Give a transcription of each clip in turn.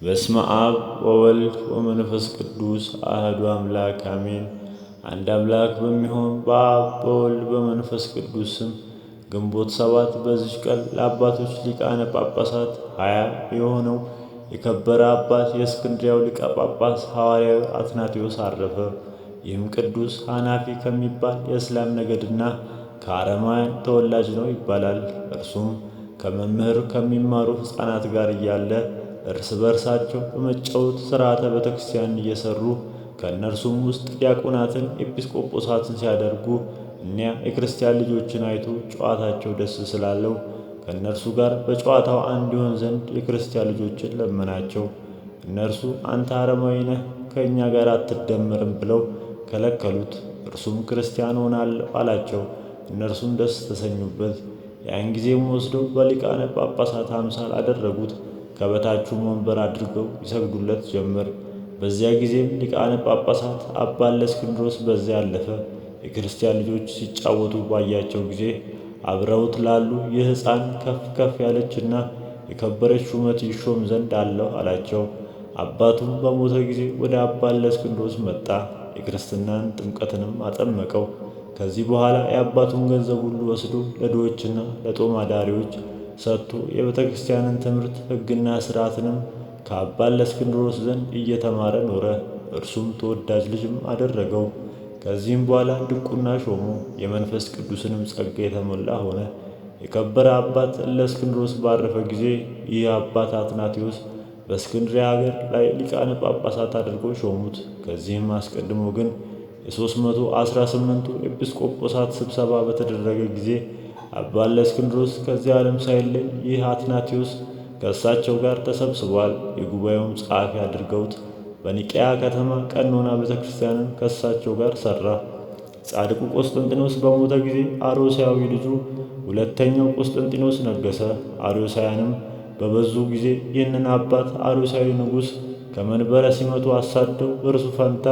በስመ አብ ወወልድ ወመንፈስ ቅዱስ አሐዱ አምላክ አሜን። አንድ አምላክ በሚሆን በአብ በወልድ በመንፈስ ቅዱስ ስም ግንቦት 7 በዚች ቀን ለአባቶች ሊቃነ ጳጳሳት 20 የሆነው የከበረ አባት የእስክንድርያው ሊቀ ጳጳስ ሐዋርያው አትናቴዎስ አረፈ። ይህም ቅዱስ ሐናፊ ከሚባል የእስላም ነገድና ከአረማውያን ተወላጅ ነው ይባላል። እርሱም ከመምህር ከሚማሩ ሕፃናት ጋር እያለ እርስ በርሳቸው በመጫወት ሥርዓተ ቤተ ክርስቲያን እየሠሩ ከእነርሱም ውስጥ ዲያቆናትን ኤጲስቆጶሳትን ሲያደርጉ እኒያ የክርስቲያን ልጆችን አይቶ ጨዋታቸው ደስ ስላለው ከእነርሱ ጋር በጨዋታው አንድ ይሆን ዘንድ የክርስቲያን ልጆችን ለመናቸው። እነርሱ አንተ አረማዊ ነህ፣ ከእኛ ጋር አትደመርም ብለው ከለከሉት። እርሱም ክርስቲያን ሆናለሁ አላቸው። እነርሱም ደስ ተሰኙበት። ያን ጊዜም ወስደው በሊቃነ ጳጳሳት አምሳል አደረጉት። ከበታቹም ወንበር አድርገው ይሰግዱለት ጀመር። በዚያ ጊዜም ሊቃነ ጳጳሳት አባ እለእስክንድሮስ በዚያ አለፈ። የክርስቲያን ልጆች ሲጫወቱ ባያቸው ጊዜ አብረውት ላሉ ይህ ሕፃን ከፍ ከፍ ያለችና የከበረች ሹመት ይሾም ዘንድ አለው አላቸው። አባቱም በሞተ ጊዜ ወደ አባ እለእስክንድሮስ መጣ። የክርስትናን ጥምቀትንም አጠመቀው። ከዚህ በኋላ የአባቱን ገንዘብ ሁሉ ወስዶ ለድሆችና ለጦም አዳሪዎች ሰጥቶ የቤተ ክርስቲያንን ትምህርት ሕግና ሥርዓትንም ከአባ እለእስክንድሮስ ዘንድ እየተማረ ኖረ። እርሱም ተወዳጅ ልጅም አደረገው። ከዚህም በኋላ ድቁና ሾሞ የመንፈስ ቅዱስንም ጸጋ የተሞላ ሆነ። የከበረ አባት እለእስክንድሮስ ባረፈ ጊዜ ይህ አባት አትናቴዎስ በእስክንድርያ አገር ላይ ሊቃነ ጳጳሳት አድርገው ሾሙት። ከዚህም አስቀድሞ ግን የ318ቱ ኤጲስቆጶሳት ስብሰባ በተደረገ ጊዜ አባ እለእስክንድሮስ ከዚህ ዓለም ሳይለይ ይህ አትናቴዎስ ከእሳቸው ጋር ተሰብስቧል። የጉባኤውም ጸሐፊ አድርገውት በኒቅያ ከተማ ቀኖና ቤተ ክርስቲያንን ከእሳቸው ጋር ሠራ። ጻድቁ ቆስጠንጢኖስ በሞተ ጊዜ አርዮሳዊ ልጁ ሁለተኛው ቆስጠንጢኖስ ነገሠ። አርዮሳውያንም በበዙ ጊዜ ይህንን አባት አርዮሳዊ ንጉሥ ከመንበረ ሲመቱ አሳደው በእርሱ ፈንታ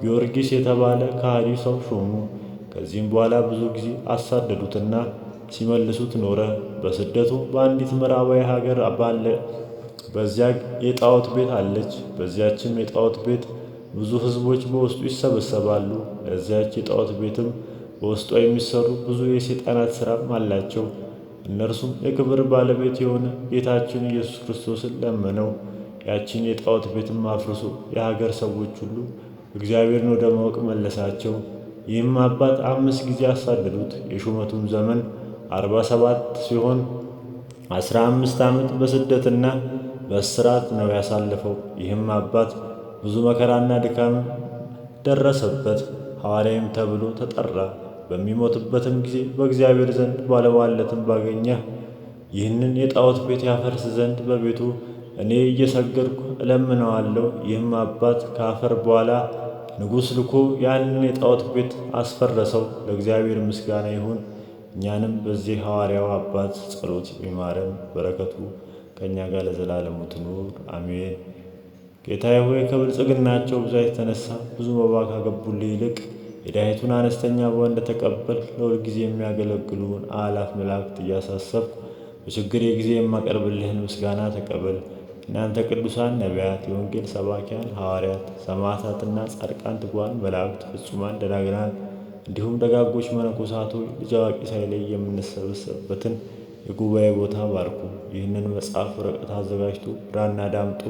ጊዮርጊስ የተባለ ከሃዲ ሰው ሾሙ። ከዚህም በኋላ ብዙ ጊዜ አሳደዱትና ሲመልሱት ኖረ። በስደቱ በአንዲት ምዕራባዊ ሀገር ባለ በዚያ የጣዖት ቤት አለች። በዚያችም የጣዖት ቤት ብዙ ሕዝቦች በውስጡ ይሰበሰባሉ። ለዚያች የጣዖት ቤትም በውስጧ የሚሠሩ ብዙ የሰይጣናት ሥራም አላቸው። እነርሱም የክብር ባለቤት የሆነ ጌታችን ኢየሱስ ክርስቶስን ለመነው። ያችን የጣዖት ቤትም አፍርሶ የሀገር ሰዎች ሁሉ እግዚአብሔርን ወደ ማወቅ መለሳቸው። ይህም አባት 5 ጊዜ አሳደዱት። የሹመቱም ዘመን 47 ሲሆን 15 ዓመት በስደትና በእስራት ነው ያሳለፈው። ይህም አባት ብዙ መከራና ድካም ደረሰበት። ሐዋርያም ተብሎ ተጠራ። በሚሞትበትም ጊዜ በእግዚአብሔር ዘንድ ባለሟልነትን ባገኘ ይህንን የጣዖት ቤት ያፈርስ ዘንድ በቤቱ እኔ እየሰገድኩ እለምነዋለሁ። ይህም አባት ከአፈር በኋላ ንጉሥ ልኮ ያንን የጣዖት ቤት አስፈረሰው። ለእግዚአብሔር ምስጋና ይሁን። እኛንም በዚህ ሐዋርያው አባት ጸሎት ይማረን፣ በረከቱ ከእኛ ጋር ለዘላለሙ ትኑር አሜን። ጌታዬ ሆይ ከብልጽግናቸው ብዛት የተነሣ ብዙ መባ ካገቡልህ ይልቅ የድሃይቱን አነስተኛ መባ እንደተቀበልህ ለሁልጊዜ የሚያገለግሉን አእላፍ መላእክት እያሳሰብኩ በችግሬ ጊዜ የማቀርብልህን ምስጋና ተቀበል። እናንተ ቅዱሳን ነቢያት፣ የወንጌል ሰባኪያን ሐዋርያት፣ ሰማዕታትና ጻድቃን፣ ትጉሃን መላእክት፣ ፍጹማን ደናግላን እንዲሁም ደጋጎች መነኮሳት ሆይ ልጅ አዋቂ ሳይለይ የምንሰበሰብበትን የጉባኤ ቦታ ባርኩ። ይህንን መጽሐፍ ወረቀት አዘጋጅቶ ብራና ዳምጦ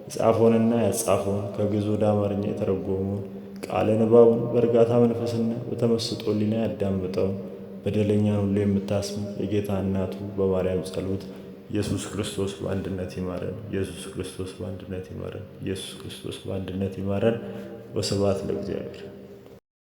የጻፈውንና ያጻፈውን ከግዕዝ ወደ አማርኛ የተረጎመውን ቃለ ንባቡን በእርጋታ መንፈስና በተመስጦ ሕሊና ያዳምጠውን በደለኛን ሁሉ የምታስምር የጌታ እናቱ በማርያም ጸሎት ኢየሱስ ክርስቶስ በአንድነት ይማረን። ኢየሱስ ክርስቶስ በአንድነት ይማረን። ኢየሱስ ክርስቶስ በአንድነት ይማረን። ወስብሐት ለእግዚአብሔር።